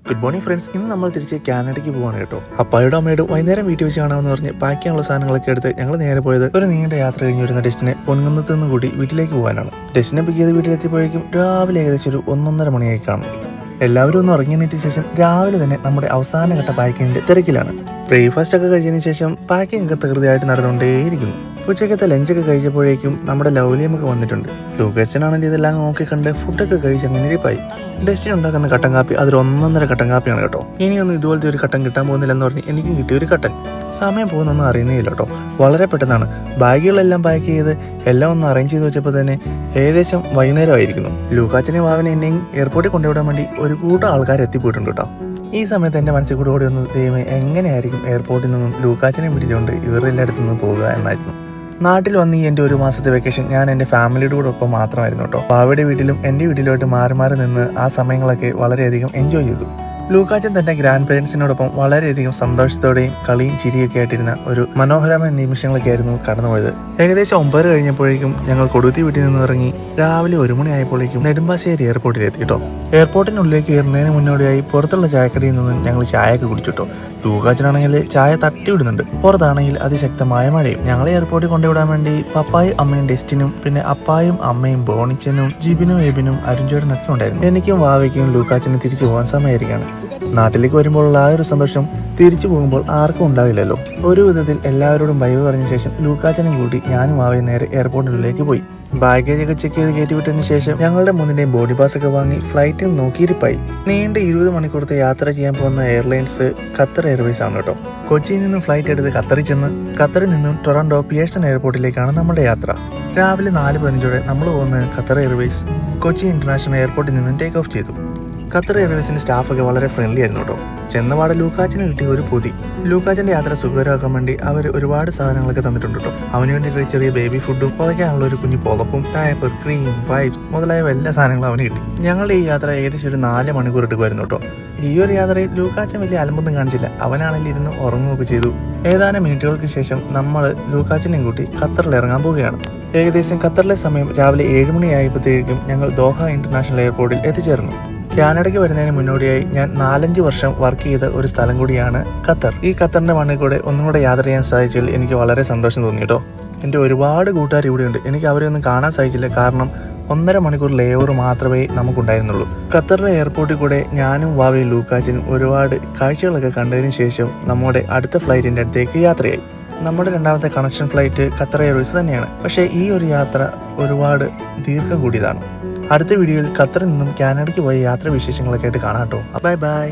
Good morning friends. ഇന്ന് നമ്മൾ തിരിച്ച് കാനഡയ്ക്ക് പോവാണ് കേട്ടോ. അപ്പായുടെ അമ്മയുടെ വൈകുന്നേരം വീട്ടിൽ വെച്ച് കാണാമെന്ന് പറഞ്ഞ് പാക്ക് ചെയ്യാനുള്ള സാധനങ്ങളൊക്കെ എടുത്ത് ഞങ്ങൾ നേരെ പോയത് ഒരു നീണ്ട യാത്ര കഴിഞ്ഞ് വരുന്ന ഡെസ്റ്റിനെ പൊൻകുന്നത്ത് നിന്ന് കൂടി വീട്ടിലേക്ക് പോകാനാണ്. ഡെസ്റ്റിനെ പിക്ക് ചെയ്ത് വീട്ടിലെത്തിയപ്പോഴേക്കും രാവിലെ ഏകദേശം ഒരു 1:30 മണിയായി കാണും. എല്ലാവരും ഒന്ന് ഉറങ്ങിയതിന് ശേഷം രാവിലെ തന്നെ നമ്മുടെ അവസാനഘട്ട പാക്കിങ്ങിന്റെ തിരക്കിലാണ്. ബ്രേക്ക്ഫാസ്റ്റ് ഒക്കെ കഴിച്ചതിന് ശേഷം പാക്കിംഗ് ഒക്കെ തകൃതിയായിട്ട് നടന്നുകൊണ്ടേയിരിക്കുന്നു. ഉച്ചക്കത്തെ ലഞ്ചൊക്കെ കഴിച്ചപ്പോഴേക്കും നമ്മുടെ ലൗലിയമൊക്കെ വന്നിട്ടുണ്ട്. ലൂക്കച്ചനാണെങ്കിൽ ഇതെല്ലാം നോക്കി കണ്ട് ഫുഡൊക്കെ കഴിച്ച് അങ്ങനെ ഇരിപ്പായി. ഡെസ്റ്റിൻ ഉണ്ടാക്കുന്ന കട്ടൻ കാപ്പി അതൊരു 1.5 കട്ടൻ കാപ്പിയാണ് കേട്ടോ. ഇനിയൊന്നും ഇതുപോലത്തെ ഒരു കട്ടൻ കിട്ടാൻ പോകുന്നില്ലെന്ന് പറഞ്ഞ് എനിക്കും കിട്ടിയ ഒരു കട്ടൻ. സമയം പോകുന്നൊന്നും അറിയുന്നേ ഇല്ല കേട്ടോ. വളരെ പെട്ടെന്നാണ് ബാഗുകളെല്ലാം പാക്ക് ചെയ്ത് എല്ലാം ഒന്ന് അറേഞ്ച് ചെയ്ത് വെച്ചപ്പോൾ തന്നെ ഏകദേശം വൈകുന്നേരമായിരിക്കുന്നു. ലൂക്കാച്ചനെയും വാവനെ എന്നെയും എയർപോർട്ടിൽ കൊണ്ടുവിടാൻ വേണ്ടി ഒരു കൂട്ടം ആൾക്കാർ എത്തിപ്പോയിട്ടുണ്ട് കേട്ടോ. ഈ സമയത്ത് എൻ്റെ മനസ്സിൽ കൂടെ ഓടി വന്നത് ദൈവമേ എങ്ങനെയായിരിക്കും എയർപോർട്ടിൽ നിന്നും ലൂക്കാച്ചനെ പിടിച്ചുകൊണ്ട് ഇവരുടെ എല്ലായിടത്തു നിന്നും പോകുക എന്നായിരുന്നു. നാട്ടിൽ വന്ന് എൻ്റെ 1 മാസത്തെ വെക്കേഷൻ ഞാൻ എൻ്റെ ഫാമിലിയുടെ കൂടെ ഒപ്പം മാത്രമായിരുന്നു കേട്ടോ. പാവയുടെ വീട്ടിലും എൻ്റെ വീട്ടിലോട്ട് മാറി മാറി നിന്ന് ആ സമയങ്ങളൊക്കെ വളരെയധികം എൻജോയ് ചെയ്തു. ലൂക്കാച്ചൻ തന്റെ ഗ്രാൻഡ് പേരൻസിനോടൊപ്പം വളരെയധികം സന്തോഷത്തോടെയും കളിയും ചിരിയൊക്കെ ആയിട്ടിരുന്ന ഒരു മനോഹരമായ നിമിഷങ്ങളൊക്കെ ആയിരുന്നു കടന്നുപോയത്. ഏകദേശം 9 കഴിഞ്ഞപ്പോഴേക്കും ഞങ്ങൾ കൊടുത്തി വീട്ടിൽ നിന്ന് ഇറങ്ങി രാവിലെ 1 മണിയായപ്പോഴേക്കും നെടുമ്പാശ്ശേരി എയർപോർട്ടിൽ എത്തിട്ടോ. എയർപോർട്ടിനുള്ളിലേക്ക് കയറുന്നതിന് മുന്നോടിയായി പുറത്തുള്ള ചായക്കടയിൽ നിന്ന് ഞങ്ങൾ ചായയൊക്കെ കുടിച്ചിട്ടോ. ലൂക്കാച്ചനാണെങ്കിൽ ചായ തട്ടിവിടുന്നുണ്ട്. പുറത്താണെങ്കിൽ അതിശക്തമായ മഴയും. ഞങ്ങളെ എയർപോർട്ടിൽ കൊണ്ടുവിടാൻ വേണ്ടി പപ്പായും അമ്മയും ഡെസ്റ്റിനും പിന്നെ അപ്പായും അമ്മയും ബോണിച്ചനും ജിബിനും എബിനും അരുൺചേട്ടനൊക്കെ ഉണ്ടായിരുന്നു. എനിക്കും വാവയ്ക്കും ലൂക്കാച്ചനും തിരിച്ചു പോകാൻ സമയമായിരിക്കാണ്. നാട്ടിലേക്ക് വരുമ്പോഴുള്ള ആ ഒരു സന്തോഷം തിരിച്ചു പോകുമ്പോൾ ആർക്കും ഉണ്ടാവില്ലല്ലോ. ഒരു വിധത്തിൽ എല്ലാവരോടും ബൈ പറഞ്ഞ ശേഷം ലൂക്കാച്ചനും കൂട്ടി ഞാനും വാവയും നേരെ എയർപോർട്ടിലേക്ക് പോയി. ബാഗേജ് ഒക്കെ ചെക്ക് ചെയ്ത് കയറ്റിവിട്ടതിന് ശേഷം ഞങ്ങളുടെ 3ന്റെയും ബോഡി പാസ് ഒക്കെ വാങ്ങി ഫ്ലൈറ്റിൽ നോക്കിയിരിപ്പായി. നീണ്ട 20 മണിക്കൂറത്തെ യാത്ര ചെയ്യാൻ പോകുന്ന എയർലൈൻസ് ഖത്തർ എയർവേസ് ആണ് കേട്ടോ. കൊച്ചിയിൽ നിന്നും ഫ്ലൈറ്റ് എടുത്ത് ഖത്തറിൽ ചെന്ന് ഖത്തറിൽ നിന്നും ടൊറന്റോ പിയേഴ്സൺ എയർപോർട്ടിലേക്കാണ് നമ്മുടെ യാത്ര. രാവിലെ 4:15 നമ്മൾ പോകുന്ന ഖത്തർ എയർവേസ് കൊച്ചി ഇന്റർനാഷണൽ എയർപോർട്ടിൽ നിന്നും ടേക്ക് ഓഫ് ചെയ്തു. ഖത്തർ എയർവേസിന്റെ സ്റ്റാഫൊക്കെ വളരെ ഫ്രണ്ട്ലി ആയിരുന്നു കേട്ടോ. ചെന്നപാടെ ലൂക്കാച്ചന് കിട്ടിയ ഒരു പൊതി. ലൂക്കാച്ചന്റെ യാത്ര സുഖകരമാക്കാൻ വേണ്ടി അവർ ഒരുപാട് സാധനങ്ങളൊക്കെ തന്നിട്ടുണ്ട് കേട്ടോ. അവന് വേണ്ടി ഒരു ചെറിയ ബേബി ഫുഡും പുതയ്ക്കാനുള്ള ഒരു കുഞ്ഞു പുതപ്പും ഡയപ്പർ, ക്രീം, വൈപ്സ് മുതലായ എല്ലാ സാധനങ്ങളും അവന് കിട്ടി. ഞങ്ങളുടെ ഈ യാത്ര ഏകദേശം ഒരു 4 മണിക്കൂർ എടുക്കുമായിരുന്നു കേട്ടോ. ഈ ഒരു യാത്രയിൽ ലൂക്കാച്ചൻ വലിയ അലമ്പൊന്നും കാണിച്ചില്ല. അവനാണെങ്കിൽ ഇരുന്ന് ഉറങ്ങുകയൊക്കെ ചെയ്തു. ഏതാനും മിനിറ്റുകൾക്ക് ശേഷം നമ്മൾ ലൂക്കാച്ചനെയും കൂട്ടി ഖത്തറിൽ ഇറങ്ങാൻ പോവുകയാണ്. ഏകദേശം ഖത്തറിലെ സമയം രാവിലെ 7 മണിയായപ്പോഴത്തേക്കും ഞങ്ങൾ ദോഹ ഇന്റർനാഷണൽ എയർപോർട്ടിൽ എത്തിച്ചേർന്നു. കാനഡയ്ക്ക് വരുന്നതിന് മുന്നോടിയായി ഞാൻ 4-5 വർഷം വർക്ക് ചെയ്ത ഒരു സ്ഥലം കൂടിയാണ് ഖത്തർ. ഈ ഖത്തറിന്റെ മണ്ണിൽ കൂടെ ഒന്നും കൂടെ യാത്ര ചെയ്യാൻ സാധിച്ചതിൽ എനിക്ക് വളരെ സന്തോഷം തോന്നി കേട്ടോ. എൻ്റെ ഒരുപാട് കൂട്ടുകാർ ഇവിടെയുണ്ട്. എനിക്ക് അവരെ ഒന്നും കാണാൻ സാധിച്ചില്ല, കാരണം 1.5 മണിക്കൂർ ലേ ഓവർ മാത്രമേ നമുക്കുണ്ടായിരുന്നുള്ളൂ. ഖത്തറിലെ എയർപോർട്ടിൽ കൂടെ ഞാനും വാവയും ലൂക്കാച്ചനും ഒരുപാട് കാഴ്ചകളൊക്കെ കണ്ടതിന് ശേഷം നമ്മുടെ അടുത്ത ഫ്ലൈറ്റിൻ്റെ അടുത്തേക്ക് യാത്രയായി. നമ്മുടെ 2ാമത്തെ കണക്ഷൻ ഫ്ലൈറ്റ് ഖത്തർ എയർവേസ് തന്നെയാണ്. പക്ഷേ ഈ ഒരു യാത്ര ഒരുപാട് ദീർഘം കൂടിയതാണ്. അടുത്ത വീഡിയോയിൽ ഖത്തറിൽ നിന്നും കാനഡയ്ക്ക് പോയ യാത്രാ വിശേഷങ്ങളൊക്കെ ആയിട്ട് കാണാം കേട്ടോ. Bye bye.